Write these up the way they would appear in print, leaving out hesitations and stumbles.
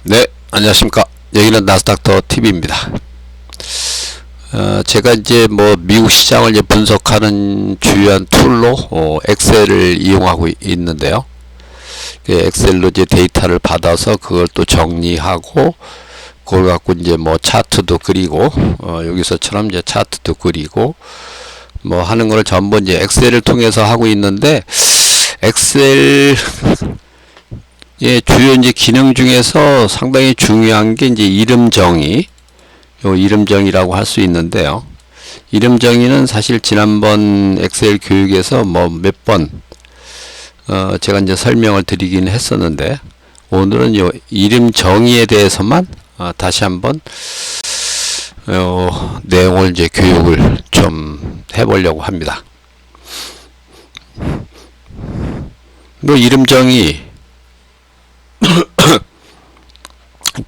네, 안녕하십니까. 여기는 나스닥터 TV입니다. 제가 이제 미국 시장을 이제 분석하는 주요한 툴로 엑셀을 이용하고 있는데요. 그 엑셀로 이제 데이터를 받아서 그걸 또 정리하고 그걸 갖고 이제 차트도 그리고 여기서처럼 이제 차트도 그리고 하는 걸 전부 이제 엑셀을 통해서 하고 있는데, 엑셀 주요 이제 기능 중에서 상당히 중요한 게 이제 이름 정의, 이름 정의라고 할 수 있는데요. 이름 정의는 사실 지난번 엑셀 교육에서 몇 번 제가 이제 설명을 드리긴 했었는데, 오늘은 요 이름 정의에 대해서만 다시 한번 내용을 이제 교육을 좀 해보려고 합니다. 이름 정의,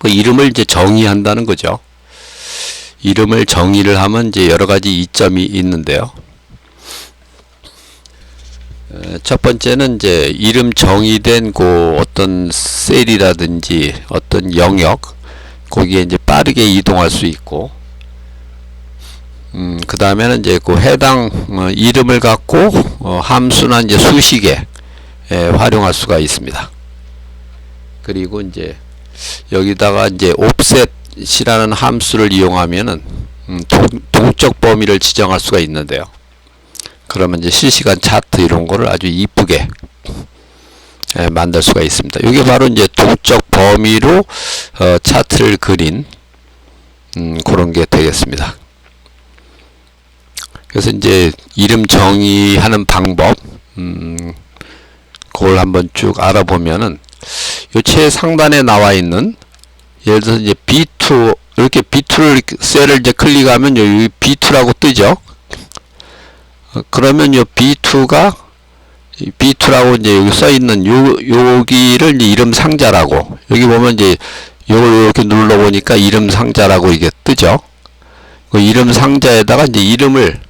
이름을 이제 정의한다는 거죠. 이름을 정의를 하면 이제 여러 가지 이점이 있는데요. 첫 번째는 이제 이름 정의된 어떤 셀이라든지 어떤 영역, 거기에 이제 빠르게 이동할 수 있고, 그 다음에는 이제 해당 이름을 갖고 함수나 이제 수식에 활용할 수가 있습니다. 그리고 이제 여기다가 이제 offset이라는 함수를 이용하면은 동적 범위를 지정할 수가 있는데요. 그러면 이제 실시간 차트 이런 거를 아주 이쁘게 만들 수가 있습니다. 이게 바로 이제 동적 범위로 차트를 그린 그런 게 되겠습니다. 그래서 이제 이름 정의하는 방법, 그걸 한번 쭉 알아보면은, 요 최상단에 나와 있는, 예를 들어서 이제 B2, 이렇게 B2를 셀을 이제 클릭하면 여기 B2라고 뜨죠. 그러면 요 B2라고 이제 여기 써 있는 여기를 이제 이름 상자라고, 여기 보면 이제 요걸 이렇게 눌러 보니까 이름 상자라고 이게 뜨죠. 그 이름 상자에다가 이제 이름을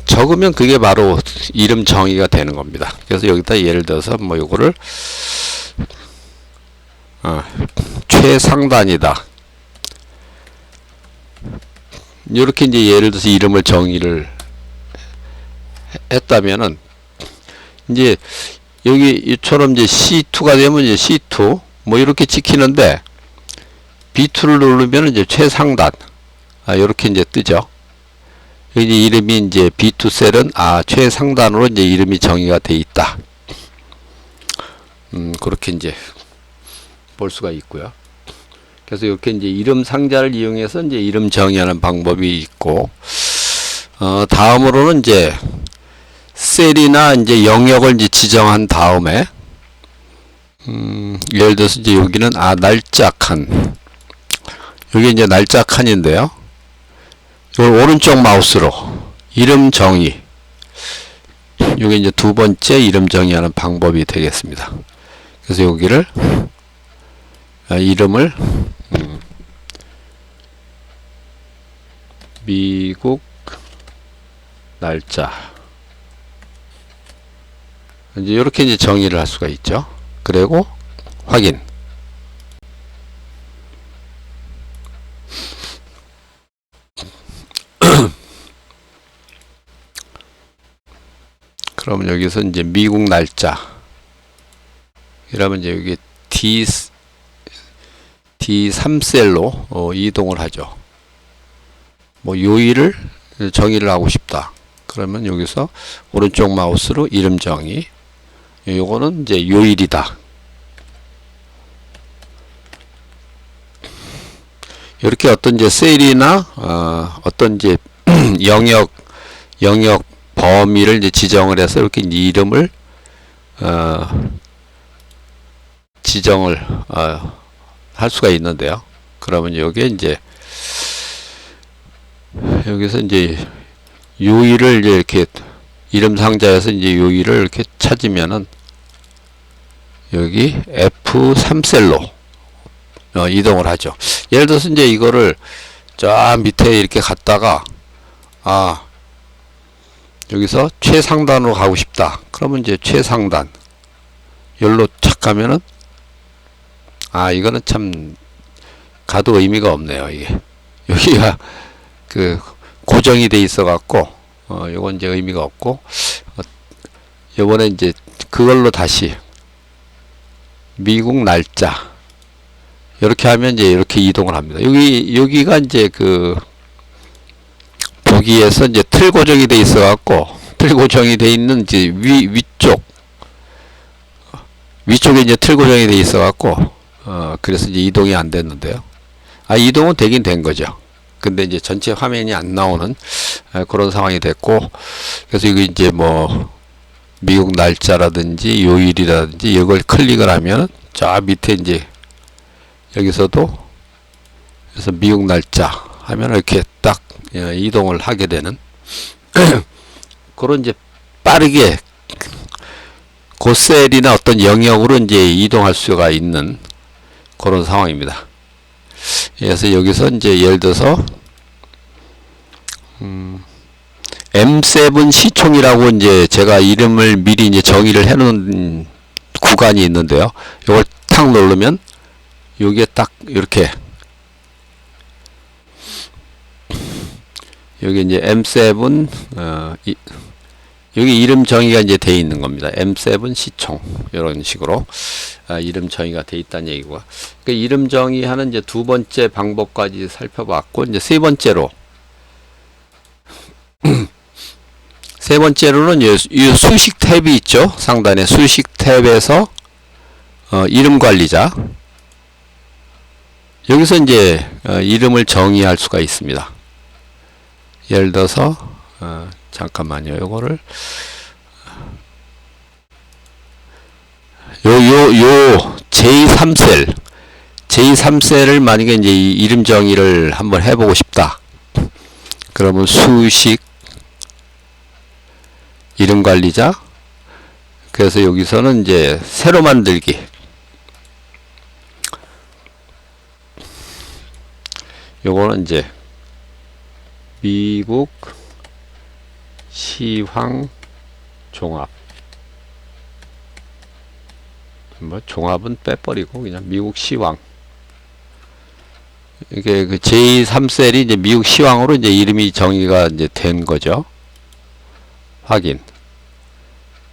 적으면 그게 바로 이름 정의가 되는 겁니다. 그래서 여기다 예를 들어서 요거를 최상단이다, 이렇게 이제 예를 들어서 이름을 정의를 했다면은, 이제 여기 이처럼 이제 C2가 되면 이제 C2 이렇게 찍히는데, B2를 누르면 이제 최상단 이렇게 이제 뜨죠. 이제 이름이 이제 B2 셀은 최상단으로 이제 이름이 정의가 돼 있다. 그렇게 이제 볼 수가 있고요. 그래서 이렇게 이제 이름 상자를 이용해서 이제 이름 정의하는 방법이 있고, 다음으로는 이제 셀이나 이제 영역을 이제 지정한 다음에, 예를 들어서 이제 여기는 날짜 칸, 여기 이제 날짜 칸인데요. 이걸 오른쪽 마우스로 이름 정의, 이게 이제 두 번째 이름 정의하는 방법이 되겠습니다. 그래서 여기를 이름을 미국 날짜, 이제 이렇게 이제 정의를 할 수가 있죠. 그리고 확인. 그러면 여기서 이제 미국 날짜 이러면 이제 여기 D3셀로 이동을 하죠. 요일을 정의를 하고 싶다. 그러면 여기서 오른쪽 마우스로 이름 정의, 요거는 이제 요일이다. 이렇게 어떤 이제 셀이나 어떤 이제 영역 범위를 이제 지정을 해서 이렇게 이름을 지정을 할 수가 있는데요. 그러면 여기에 이제 여기서 이제 요일을 이렇게 이름 상자에서 이제 요일을 이렇게 찾으면은 여기 F3셀로 이동을 하죠. 예를 들어서 이제 이거를 저 밑에 이렇게 갔다가 여기서 최상단으로 가고 싶다. 그러면 이제 최상단 열로 착 가면은 이거는 참 가도 의미가 없네요. 이게 여기가 그 고정이 돼 있어 갖고 요건 이제 의미가 없고, 요번에 이제 그걸로 다시 미국 날짜 이렇게 하면 이제 이렇게 이동을 합니다. 여기가 이제 그 보기에서 이제 틀 고정이 돼 있어 갖고, 틀 고정이 돼 있는 이제 위쪽에 이제 틀 고정이 돼 있어 갖고 그래서 이제 이동이 안 됐는데요. 이동은 되긴 된 거죠. 근데 이제 전체 화면이 안 나오는 그런 상황이 됐고, 그래서 이거 이제 뭐 미국 날짜라든지 요일이라든지 이걸 클릭을 하면 저 밑에 이제 여기서도 그래서 미국 날짜 하면 이렇게 딱 이동을 하게 되는 그런 이제 빠르게 그 셀이나 어떤 영역으로 이제 이동할 수가 있는 그런 상황입니다. 그래서 여기서 이제 예를 들어서 M7 시총이라고 이제 제가 이름을 미리 이제 정의를 해놓은 구간이 있는데요. 이걸 탁 누르면 여기에 딱 이렇게 여기 이제 M7 여기 이름 정의가 이제 돼 있는 겁니다. M7 시총 이런 식으로 이름 정의가 돼 있다는 얘기고, 그 이름 정의하는 이제 두 번째 방법까지 살펴봤고, 이제 세 번째로는 이 수식 탭이 있죠. 상단에 수식 탭에서 이름 관리자, 여기서 이제 이름을 정의할 수가 있습니다. 예를 들어서 잠깐만요. 요거를 요 J3셀을 만약에 이제 이 이름 정의를 한번 해보고 싶다. 그러면 수식 이름 관리자, 그래서 여기서는 이제 새로 만들기, 요거는 이제 미국 시황 종합, 뭐 종합은 빼버리고 그냥 미국 시황, 이게 그 제3셀이 이제 미국 시황으로 이제 이름이 정의가 이제 된 거죠. 확인.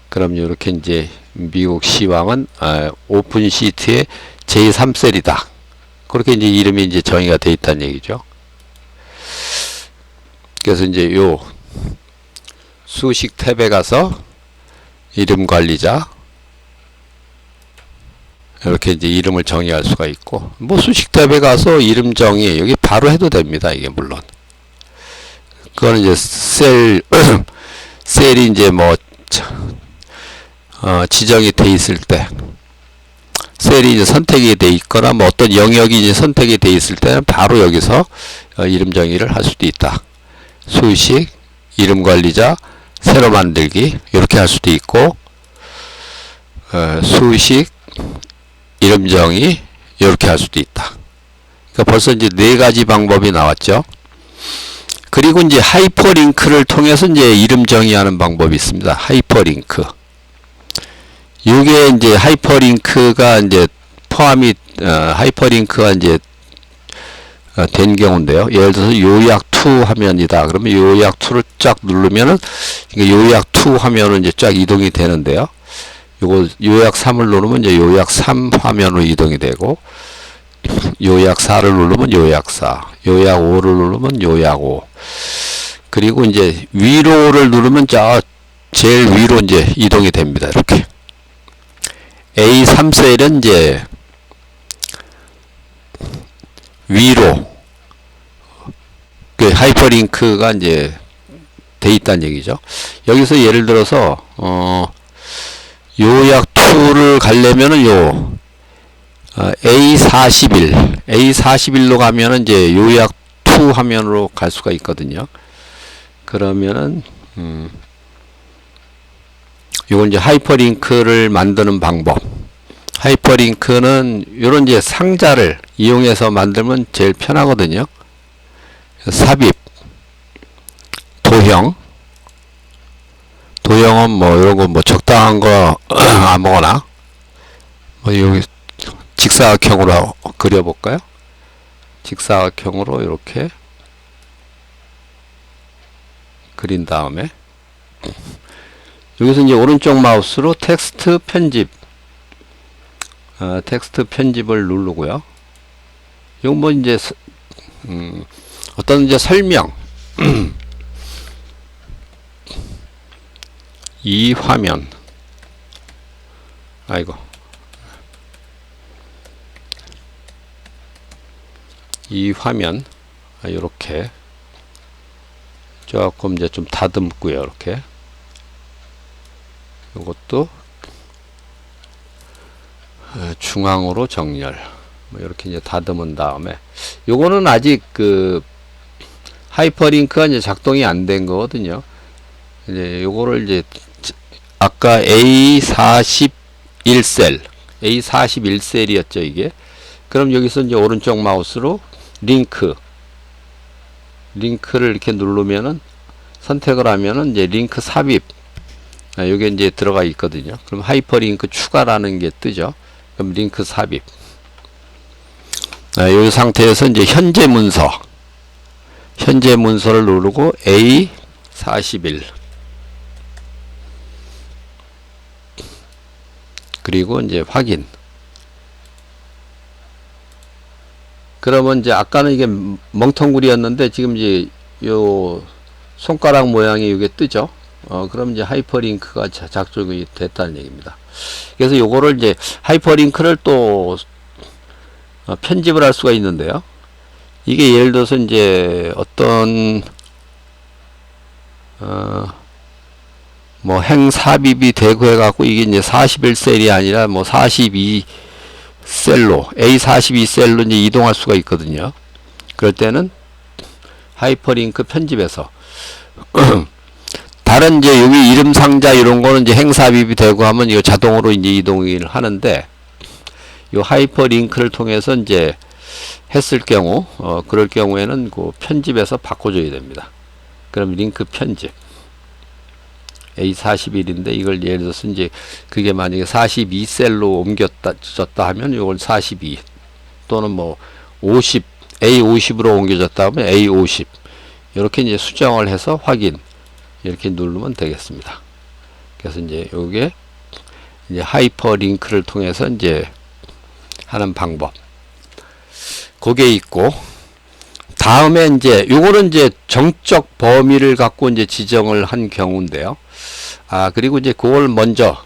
그럼 이렇게 이제 미국 시황은 오픈 시트의 제3셀이다. 그렇게 이제 이름이 이제 정의가 돼 있다는 얘기죠. 그래서 이제 요 수식 탭에 가서 이름 관리자 이렇게 이제 이름을 정의할 수가 있고, 뭐 수식 탭에 가서 이름 정의 여기 바로 해도 됩니다. 이게 물론 그거는 이제 셀이 이제 뭐 지정이 돼 있을 때, 셀이 이제 선택이 돼 있거나 뭐 어떤 영역이 이제 선택이 돼 있을 때는 바로 여기서 이름 정의를 할 수도 있다. 수식 이름 관리자 새로 만들기 이렇게 할 수도 있고, 수식 이름 정의 이렇게 할 수도 있다. 그러니까 벌써 이제 네 가지 방법이 나왔죠. 그리고 이제 하이퍼링크를 통해서 이제 이름 정의하는 방법이 있습니다. 하이퍼링크. 이게 이제 하이퍼링크가 이제 포함이 하이퍼링크가 이제 된 경우인데요. 예를 들어서 요약 투 화면이다. 그러면 요약 투를 쫙 누르면은 요약 투 화면으로 이제 쫙 이동이 되는데요. 요거 요약 3을 누르면 이제 요약 3 화면으로 이동이 되고, 요약 4를 누르면 요약 4, 요약 5를 누르면 요약 5. 그리고 이제 위로를 누르면 저 제일 위로 이제 이동이 됩니다. 이렇게. A3셀은 이제 위로 그 하이퍼링크가 이제 돼 있다는 얘기죠. 여기서 예를 들어서 요약 2를 가려면은 요 A41로 가면은 이제 요약 2 화면으로 갈 수가 있거든요. 그러면은 요건 이제 하이퍼링크를 만드는 방법. 하이퍼링크는 요런 이제 상자를 이용해서 만들면 제일 편하거든요. 삽입, 도형은 뭐 이런 거 뭐 적당한 거 아무거나, 뭐 여기 직사각형으로 그려볼까요? 직사각형으로 이렇게 그린 다음에 여기서 이제 오른쪽 마우스로 텍스트 편집, 텍스트 편집을 누르고요. 이건 뭐 이제 어떤 이제 설명 이 화면, 아이고, 이 화면 이렇게 조금 이제 좀 다듬고요. 이렇게 이것도 중앙으로 정렬, 뭐 이렇게 이제 다듬은 다음에 요거는 아직 그 하이퍼링크가 이제 작동이 안 된 거거든요. 이제 요거를 이제 아까 A41셀, A41셀이었죠 이게. 그럼 여기서 이제 오른쪽 마우스로 링크를 이렇게 누르면은, 선택을 하면은 이제 링크 삽입, 요게 이제 들어가 있거든요. 그럼 하이퍼링크 추가라는 게 뜨죠. 그럼 링크 삽입. 이 상태에서 이제 현재 문서를 누르고 A41, 그리고 이제 확인. 그러면 이제 아까는 이게 멍텅구리였는데 지금 이제 요 손가락 모양이 이게 뜨죠. 그럼 이제 하이퍼링크가 작동이 됐다는 얘기입니다. 그래서 요거를 이제 하이퍼링크를 또 편집을 할 수가 있는데요. 이게 예를 들어서 이제 어떤 뭐 행삽입이 되고 해갖고 이게 이제 41셀이 아니라 뭐 42셀로, A42셀로 이제 이동할 수가 있거든요. 그럴 때는 하이퍼링크 편집에서 다른 이제 여기 이름 상자 이런 거는 이제 행삽입이 되고 하면 이거 자동으로 이제 이동을 하는데, 요 하이퍼링크를 통해서 이제 했을 경우, 그럴 경우에는 그 편집에서 바꿔줘야 됩니다. 그럼 링크 편집. A41인데 이걸 예를 들어서 이제 그게 만약에 42셀로 옮겨졌다 하면 이걸 42, 또는 뭐 50, A50으로 옮겨졌다 하면 A50, 이렇게 이제 수정을 해서 확인, 이렇게 누르면 되겠습니다. 그래서 이제 요게 이제 하이퍼링크를 통해서 이제 하는 방법, 그게 있고, 다음에 이제 요거는 이제 정적 범위를 갖고 이제 지정을 한 경우인데요. 그리고 이제 그걸 먼저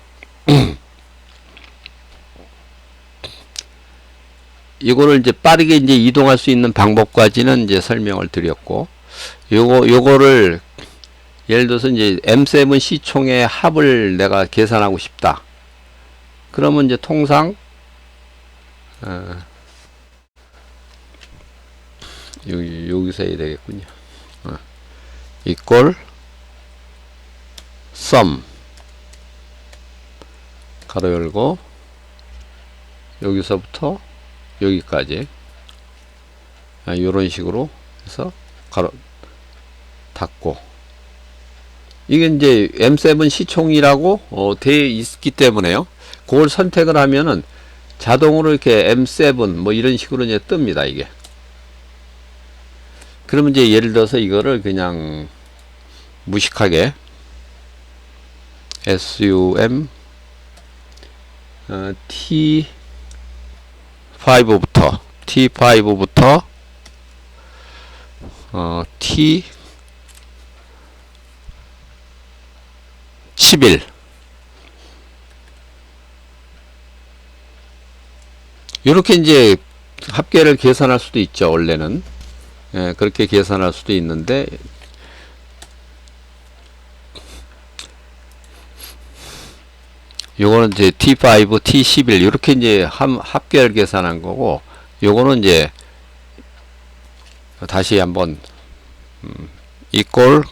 이거를 이제 빠르게 이제 이동할 수 있는 방법까지는 이제 설명을 드렸고, 요거를 예를 들어서 이제 M7 시총의 합을 내가 계산하고 싶다. 그러면 이제 통상 여기서 해야 되겠군요. 이꼴 sum 가로 열고 여기서부터 여기까지 이런 식으로 해서 가로 닫고, 이게 이제 M7 시총이라고 되어 있기 때문에요. 그걸 선택을 하면은 자동으로 이렇게 M7 뭐 이런 식으로 이제 뜹니다 이게. 그러면 이제 예를 들어서 이거를 그냥 무식하게 SUM T5부터 T11 이렇게 이제 합계를 계산할 수도 있죠. 원래는 그렇게 계산할 수도 있는데, 요거는 이제 T5, T11 이렇게 이제 합계를 계산한 거고, 요거는 이제 다시 한번 equal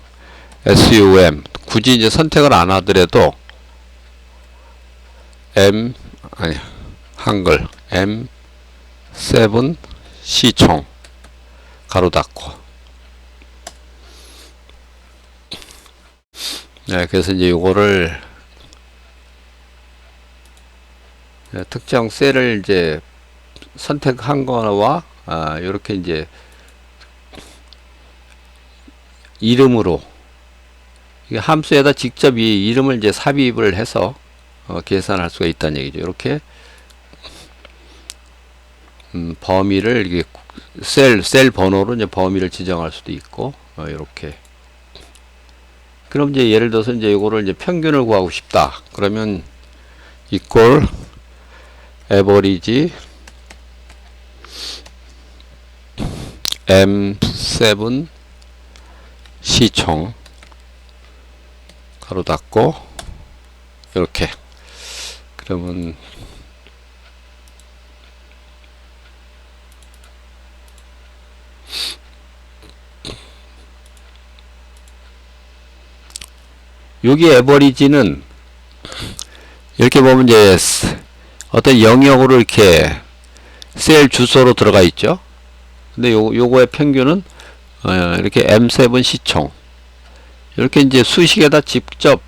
SUM, 굳이 이제 선택을 안 하더라도 한글 M7 시총 가로 닫고. 그래서 이제 요거를 특정 셀을 이제 선택한 거와 이렇게 이제 이름으로 이 함수에다 직접 이 이름을 이제 삽입을 해서 계산할 수가 있다는 얘기죠. 이렇게 범위를 이게 셀 번호로 이제 범위를 지정할 수도 있고 이렇게. 그럼 이제 예를 들어서 이제 이거를 이제 평균을 구하고 싶다. 그러면 equal average M7 시총 가로 닫고 이렇게. 그러면 여기 에버리지는 이렇게 보면 이제 어떤 영역으로 이렇게 셀 주소로 들어가 있죠. 근데 요거의 평균은 이렇게 M7 시총 이렇게 이제 수식에다 직접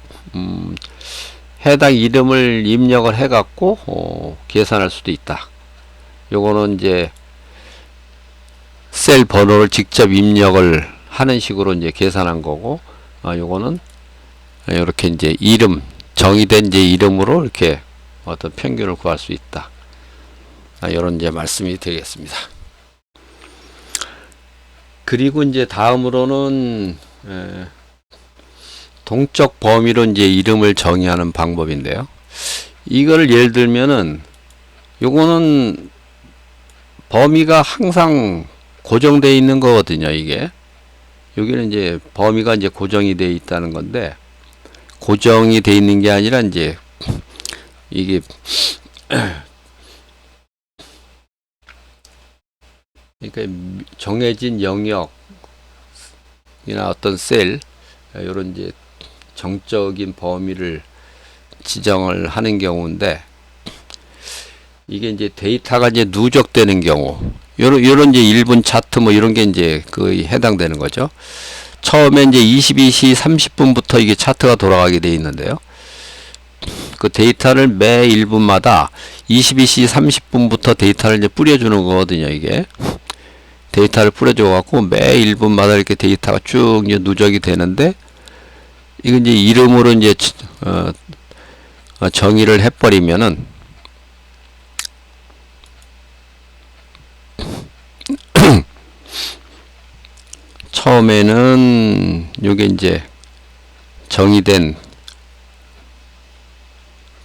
해당 이름을 입력을 해 갖고 계산할 수도 있다. 요거는 이제 셀 번호를 직접 입력을 하는 식으로 이제 계산한 거고, 요거는 이렇게 이제 이름, 정의된 이제 이름으로 이렇게 어떤 평균을 구할 수 있다. 이런 이제 말씀이 되겠습니다. 그리고 이제 다음으로는 동적 범위로 이제 이름을 정의하는 방법인데요. 이거를 예를 들면은 요거는 범위가 항상 고정되어 있는 거거든요. 이게 여기는 이제 범위가 이제 고정이 되어 있다는 건데, 고정이 되어 있는 게 아니라 이제 이게 그러니까 정해진 영역이나 어떤 셀 이런 이제 정적인 범위를 지정을 하는 경우인데, 이게 이제 데이터가 이제 누적되는 경우, 요런 이제 1분 차트 뭐 이런 게 이제 거의 해당되는 거죠. 처음에 이제 22시 30분부터 이게 차트가 돌아가게 되어 있는데요. 그 데이터를 매 1분마다 22시 30분부터 데이터를 이제 뿌려주는 거거든요. 이게 데이터를 뿌려줘 갖고 매 1분마다 이렇게 데이터가 쭉 이제 누적이 되는데, 이거 이제 이름으로 이제 정의를 해버리면은 처음에는 요게 이제 정의된,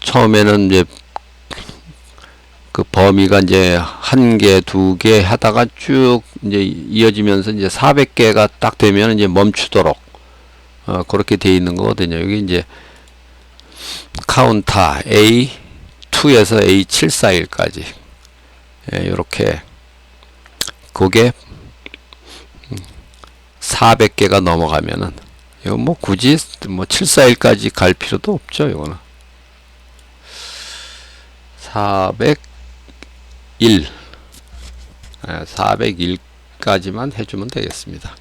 처음에는 이제 그 범위가 이제 1개, 2개 하다가 쭉 이제 이어지면서 이제 400개가 딱 되면 이제 멈추도록 그렇게 돼 있는 거거든요. 여기 이제 카운터 A2에서 A741까지 이렇게 그게 400개가 넘어가면은 이거 뭐 굳이 뭐 741까지 갈 필요도 없죠. 이거는 401까지만 해주면 되겠습니다.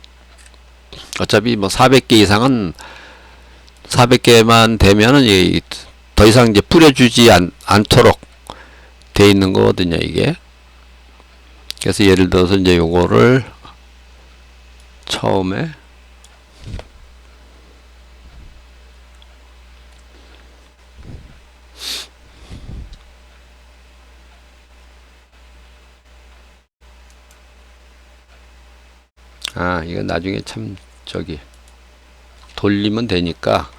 어차피 뭐 400개 이상은 400개만 되면은 더 이상 이제 뿌려주지 않도록 돼 있는 거거든요. 이게. 그래서 예를 들어서 이제 요거를 처음에 이거 나중에 참 돌리면 되니까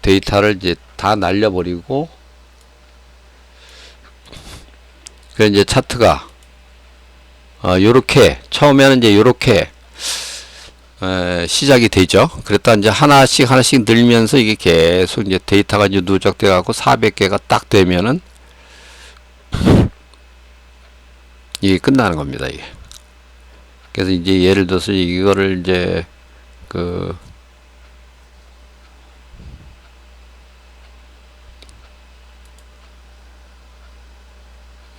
데이터를 이제 다 날려버리고, 그 이제 차트가 요렇게 처음에는 이제 요렇게 시작이 되죠. 그랬다 이제 하나씩 늘면서 이게 계속 이제 데이터가 이제 누적돼 갖고 400개가 딱 되면은 이게 끝나는 겁니다. 이게. 그래서 이제 예를 들어서 이거를 이제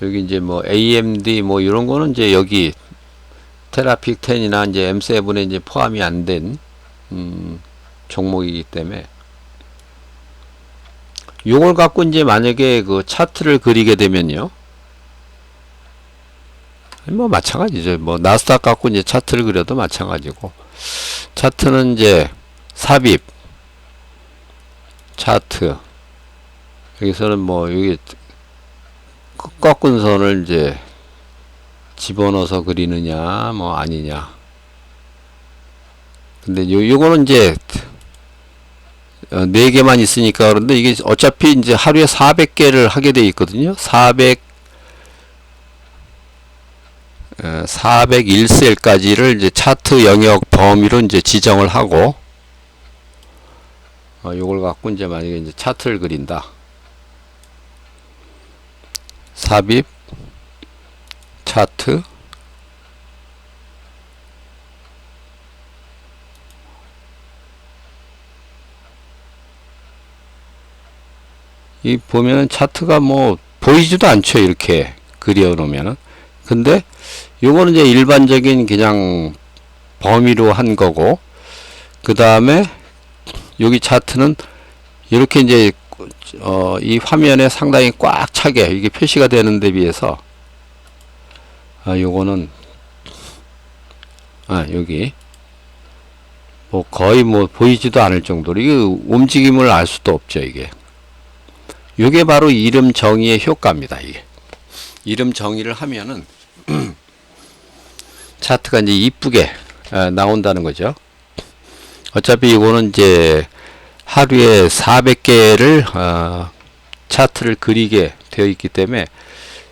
여기 이제 뭐 AMD 뭐 이런 거는 이제 여기 테라픽 10이나 이제 M7에 이제 포함이 안 된 종목이기 때문에 요걸 갖고 이제 만약에 그 차트를 그리게 되면요. 뭐 마찬가지죠. 뭐 나스닥 갖고 이제 차트를 그려도 마찬가지고. 차트는 이제 삽입 차트. 여기서는 뭐 여기 꺾은 선을 이제 집어넣어서 그리느냐 뭐 아니냐. 근데 요거는 이제 4개만 있으니까. 그런데 이게 어차피 이제 하루에 400개를 하게 돼 있거든요. 401셀까지를 이제 차트 영역 범위로 이제 지정을 하고, 요걸 갖고 이제 만약에 이제 차트를 그린다. 삽입 차트 이 보면은 차트가 뭐 보이지도 않죠. 이렇게 그려 놓으면은. 근데 요거는 이제 일반적인 그냥 범위로 한 거고, 그 다음에 여기 차트는 이렇게 이제 이 화면에 상당히 꽉 차게 이게 표시가 되는 데 비해서 요거는 여기 뭐 거의 뭐 보이지도 않을 정도로 이게 움직임을 알 수도 없죠. 요게 바로 이름 정의의 효과입니다. 이게 이름 정의를 하면은 차트가 이제 이쁘게 나온다는 거죠. 어차피 이거는 이제 하루에 400개를 차트를 그리게 되어 있기 때문에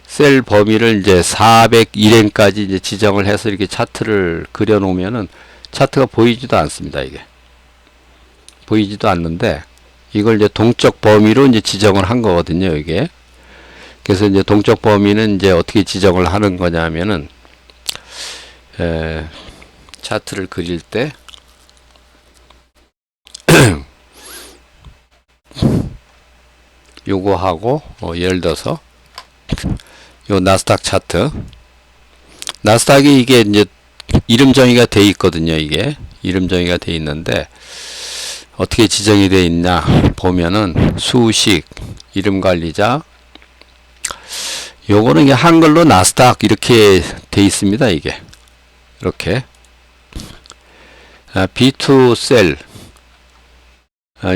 셀 범위를 이제 401행까지 이제 지정을 해서 이렇게 차트를 그려 놓으면은 차트가 보이지도 않습니다. 이게 보이지도 않는데, 이걸 이제 동적 범위로 이제 지정을 한 거거든요. 이게. 그래서 이제 동적 범위는 이제 어떻게 지정을 하는 거냐면은 차트를 그릴 때 요거 하고 예를 들어서 요 나스닥 차트, 나스닥이 이게 이제 이름 정의가 돼 있거든요. 이게 이름 정의가 돼 있는데 어떻게 지정이 돼 있냐 보면은 수식 이름 관리자, 요거는 이게 한글로 나스닥 이렇게 돼 있습니다. 이게 이렇게 B2 셀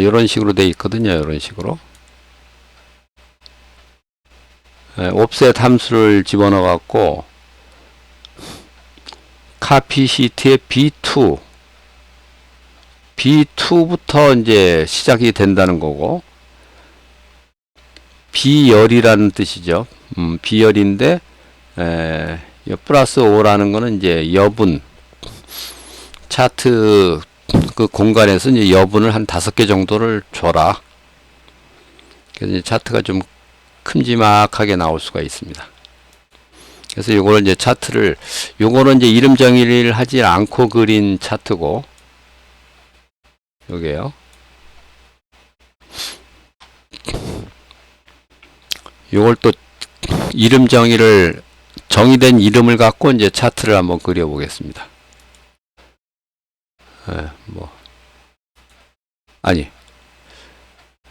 이런 식으로 돼 있거든요. 이런 식으로 옵셋 함수를 집어넣어 갖고 카피 시트에 B2부터 이제 시작이 된다는 거고, B열이라는 뜻이죠. B열인데 플러스 5라는 거는 이제 여분, 차트 그 공간에서 이제 여분을 한 5개 정도를 줘라. 그래서 이제 차트가 좀 큼지막하게 나올 수가 있습니다. 그래서 요거는 이제 차트를, 요거는 이제 이름 정의를 하지 않고 그린 차트고, 요게요. 요걸 또 이름 정의를, 정의된 이름을 갖고 이제 차트를 한번 그려 보겠습니다.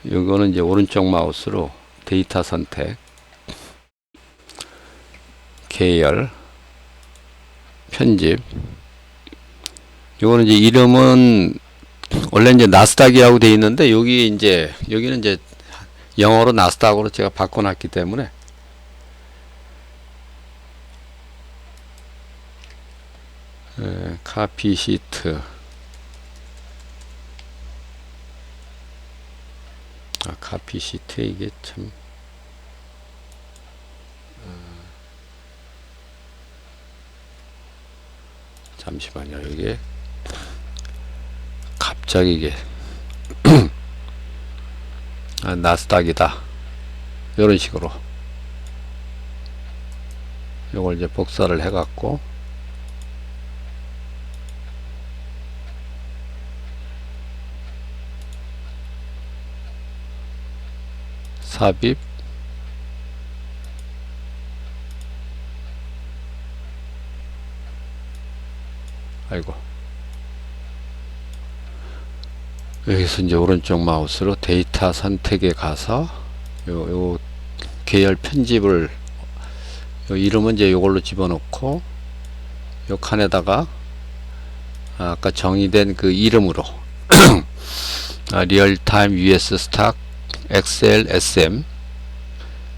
요거는 이제 오른쪽 마우스로 데이터 선택, 계열, 편집. 요거는 이제 이름은 원래 이제 나스닥이라고 되어 있는데 여기는 이제 영어로 나스닥으로 제가 바꿔놨기 때문에 카피 시트, 카피 시트 이게 참 잠시만요. 이게 갑자기 이게 나스닥이다 이런 식으로 요걸 이제 복사를 해 갖고 삽입 여기서 이제 오른쪽 마우스로 데이터 선택에 가서 요 계열 편집을 요 이름은 이제 요걸로 집어넣고 요 칸에다가 아까 정의된 그 이름으로 리얼타임 US 스탁 엑셀 SM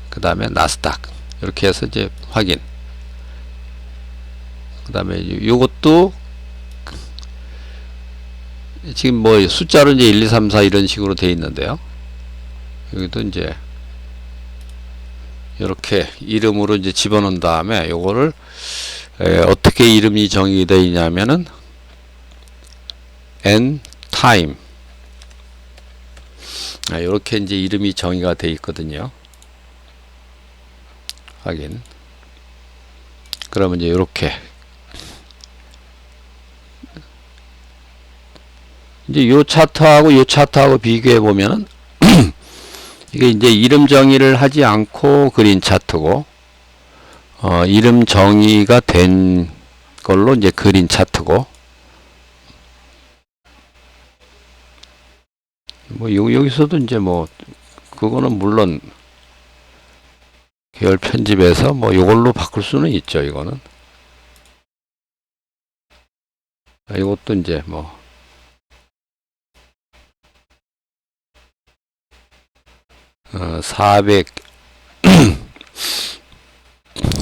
그 다음에 나스닥 이렇게 해서 이제 확인. 그 다음에 요것도 지금 뭐 숫자로 이제 1, 2, 3, 4 이런 식으로 되어 있는데요. 여기도 이제 이렇게 이름으로 이제 집어넣은 다음에 요거를 어떻게 이름이 정의되어 있냐면은 and time 이렇게 이제 이름이 정의가 되어 있거든요. 확인. 그러면 이제 이렇게 이제 요 차트하고 비교해 보면은 이게 이제 이름 정의를 하지 않고 그린 차트고 이름 정의가 된 걸로 이제 그린 차트고 뭐 여기서도 이제 뭐 그거는 물론 계열 편집에서 뭐 요걸로 바꿀 수는 있죠. 이거는 이것도 이제 뭐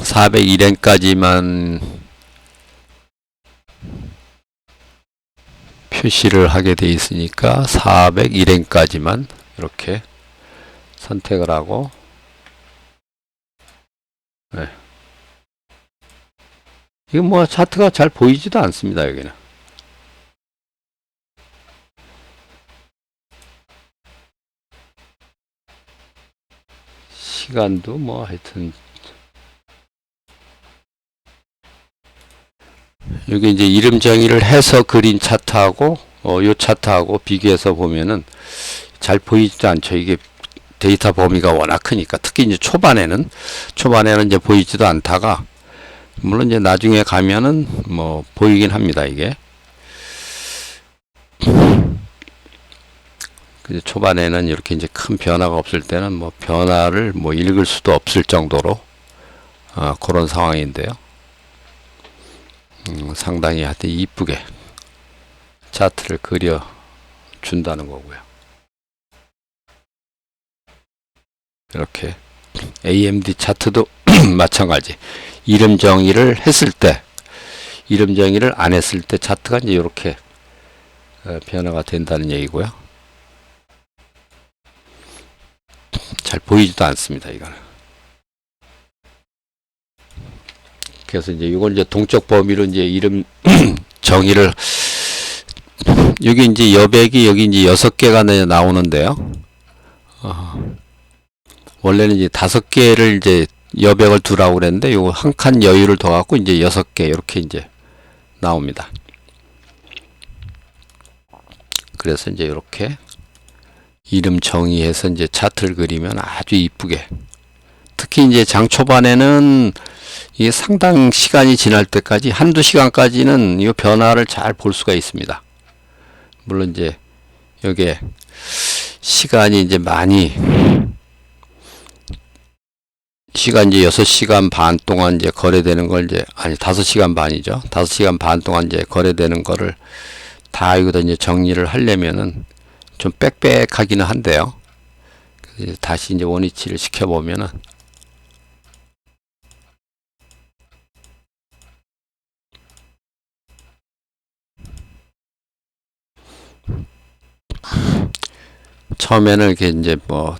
401엔까지만 표시를 하게 돼 있으니까 401엔까지만 이렇게 선택을 하고 네. 이건 뭐 차트가 잘 보이지도 않습니다. 여기는 시간도 뭐 하여튼 여기 이제 이름 정의를 해서 그린 차트하고 요 차트하고 비교해서 보면은 잘 보이지도 않죠. 이게 데이터 범위가 워낙 크니까 특히 이제 초반에는 이제 보이지도 않다가 물론 이제 나중에 가면은 뭐 보이긴 합니다. 이게 초반에는 이렇게 이제 큰 변화가 없을 때는 뭐 변화를 뭐 읽을 수도 없을 정도로 그런 상황인데요. 상당히 하여튼 이쁘게 차트를 그려 준다는 거고요. 이렇게 AMD 차트도 마찬가지. 이름 정의를 했을 때, 이름 정의를 안 했을 때 차트가 이제 이렇게 변화가 된다는 얘기고요. 잘 보이지도 않습니다. 이거는. 그래서 이제 이걸 이제 동적 범위로 이제 이름 정의를 여기 이제 여백이 여기 이제 6개가 나오는데요. 원래는 이제 5개를 이제 여백을 두라고 그랬는데 요거 한 칸 여유를 더 갖고 이제 6개 이렇게 이제 나옵니다. 그래서 이제 이렇게 이름 정의해서 이제 차트를 그리면 아주 이쁘게 특히 이제 장 초반에는 이게 상당 시간이 지날 때까지 한두 시간까지는 이 변화를 잘 볼 수가 있습니다. 물론 이제 여기에 시간이 이제 많이 시간 이제 6시간 반 동안 이제 거래되는 걸 이제 아니 5시간 반이죠. 5시간 반 동안 이제 거래되는 거를 다 여기다 이제 정리를 하려면은 좀 빽빽하기는 한데요. 다시 이제 원위치를 시켜보면은 처음에는 이렇게 이제 뭐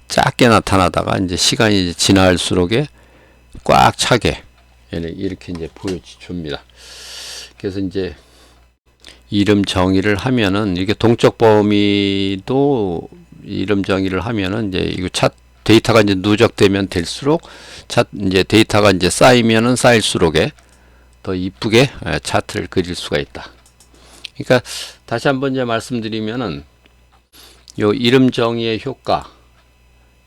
작게 나타나다가 이제 시간이 지날수록에 꽉 차게 이렇게 이제 보여줍니다. 그래서 이제 이름 정의를 하면은 이게 동적 범위도 이름 정의를 하면은 이제 이거 데이터가 이제 누적되면 될수록 이제 데이터가 이제 쌓이면은 쌓일수록에 더 이쁘게 차트를 그릴 수가 있다. 그러니까 다시 한번 이제 말씀드리면은 요 이름 정의의 효과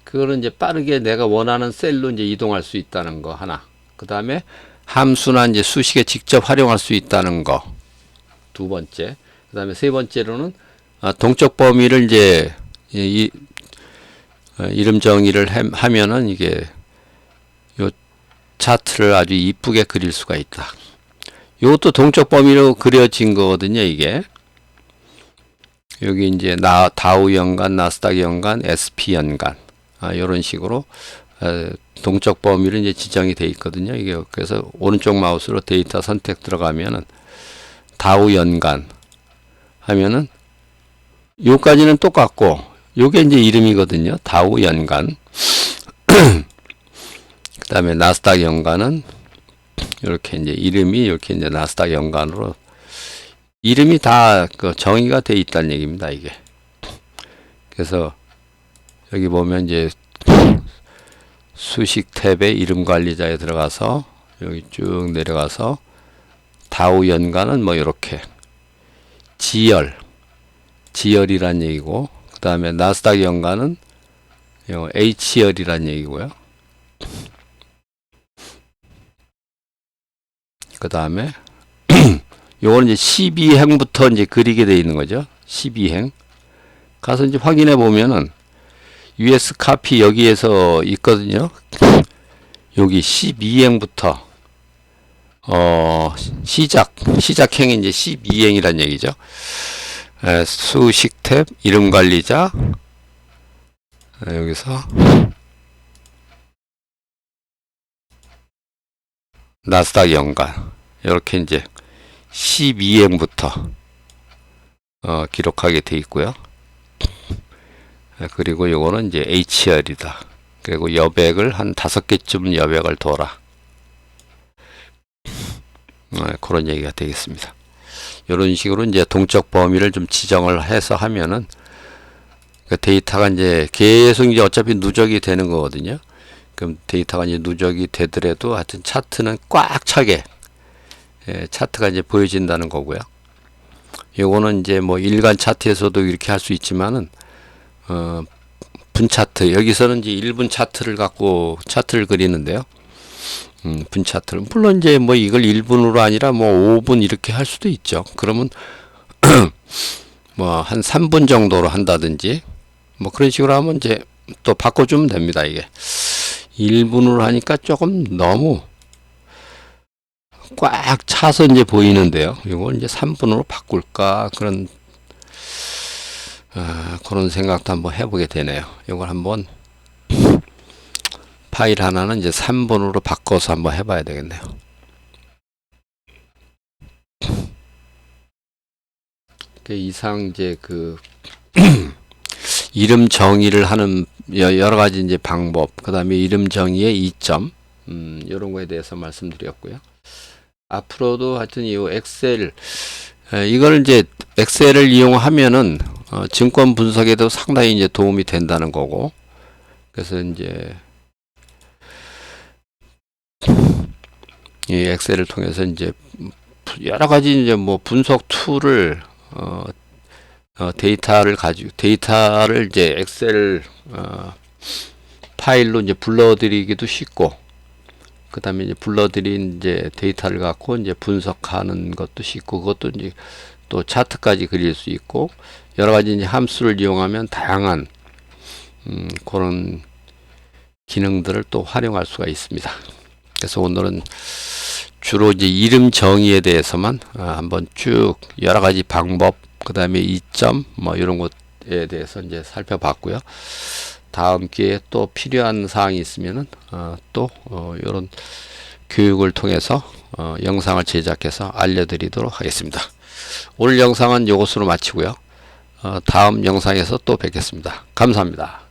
그거는 이제 빠르게 내가 원하는 셀로 이제 이동할 수 있다는 거 하나. 그 다음에 함수나 이제 수식에 직접 활용할 수 있다는 거. 두 번째. 그 다음에 세 번째로는 동적 범위를 이제 이름 정의를 하면은 이게 요 차트를 아주 이쁘게 그릴 수가 있다. 이것도 동적 범위로 그려진 거거든요. 이게 여기 이제 다우 연간, 나스닥 연간, SP 연간 이런 식으로 동적 범위로 이제 지정이 돼 있거든요. 이게 그래서 오른쪽 마우스로 데이터 선택 들어가면은 다우 연간 하면은 요까지는 똑같고 요게 이제 이름이거든요. 다우 연간. 그 다음에 나스닥 연간은 이렇게 이제 이름이 이렇게 이제 나스닥 연간으로 이름이 다 그 정의가 돼 있다는 얘기입니다. 이게. 그래서 여기 보면 이제 수식 탭에 이름 관리자에 들어가서 여기 쭉 내려가서 다우 연간은 뭐 이렇게 지열이란 얘기고, 그 다음에 나스닥 연간은 H열이란 얘기고요. 그 다음에 요거는 이제 12행부터 이제 그리게 돼 있는 거죠. 12행. 가서 이제 확인해 보면은 US 카피 여기에서 있거든요. 여기 12행부터 시작행이 이제 12행이란 얘기죠. 수식 탭, 이름 관리자, 여기서 나스닥 연간 이렇게 이제 12행부터 기록하게 돼 있고요. 그리고 요거는 이제 H열이다. 그리고 여백을 한 5개쯤 여백을 둬라. 그런 얘기가 되겠습니다. 이런 식으로 이제 동적 범위를 좀 지정을 해서 하면은 그 데이터가 이제 계속 이제 어차피 누적이 되는 거거든요. 그럼 데이터가 이제 누적이 되더라도 하여튼 차트는 꽉 차게 차트가 이제 보여진다는 거고요. 요거는 이제 뭐 일간 차트에서도 이렇게 할 수 있지만은 분 차트, 여기서는 이제 1분 차트를 갖고 차트를 그리는데요. 분 차트를 물론 이제 뭐 이걸 1분으로 아니라 뭐 5분 이렇게 할 수도 있죠. 그러면 뭐 한 3분 정도로 한다든지 뭐 그런 식으로 하면 이제 또 바꿔주면 됩니다. 이게 1분으로 하니까 조금 너무 꽉 차서 이제 보이는데요. 이걸 이제 3분으로 바꿀까 그런 생각도 한번 해보게 되네요. 이걸 한번 파일 하나는 이제 3분으로 바꿔서 한번 해봐야 되겠네요. 이상 이제 그 이름 정의를 하는 여러 가지 이제 방법, 그 다음에 이름 정의의 이점, 이런 거에 대해서 말씀드렸고요. 앞으로도 하여튼 이 엑셀, 이걸 이제 엑셀을 이용하면은 증권 분석에도 상당히 이제 도움이 된다는 거고, 그래서 이제 이 엑셀을 통해서 이제 여러 가지 이제 뭐 분석 툴을 데이터를 이제 엑셀 파일로 이제 불러들이기도 쉽고, 그 다음에 이제 불러들인 이제 데이터를 갖고 이제 분석하는 것도 쉽고, 그것도 이제 또 차트까지 그릴 수 있고, 여러 가지 이제 함수를 이용하면 다양한 그런 기능들을 또 활용할 수가 있습니다. 그래서 오늘은 주로 이제 이름 정의에 대해서만 한번 쭉 여러 가지 방법, 그 다음에 이점 뭐 이런 것에 대해서 이제 살펴봤고요. 다음 기회에 또 필요한 사항이 있으면은 또 이런 교육을 통해서 영상을 제작해서 알려드리도록 하겠습니다. 오늘 영상은 이것으로 마치고요. 다음 영상에서 또 뵙겠습니다. 감사합니다.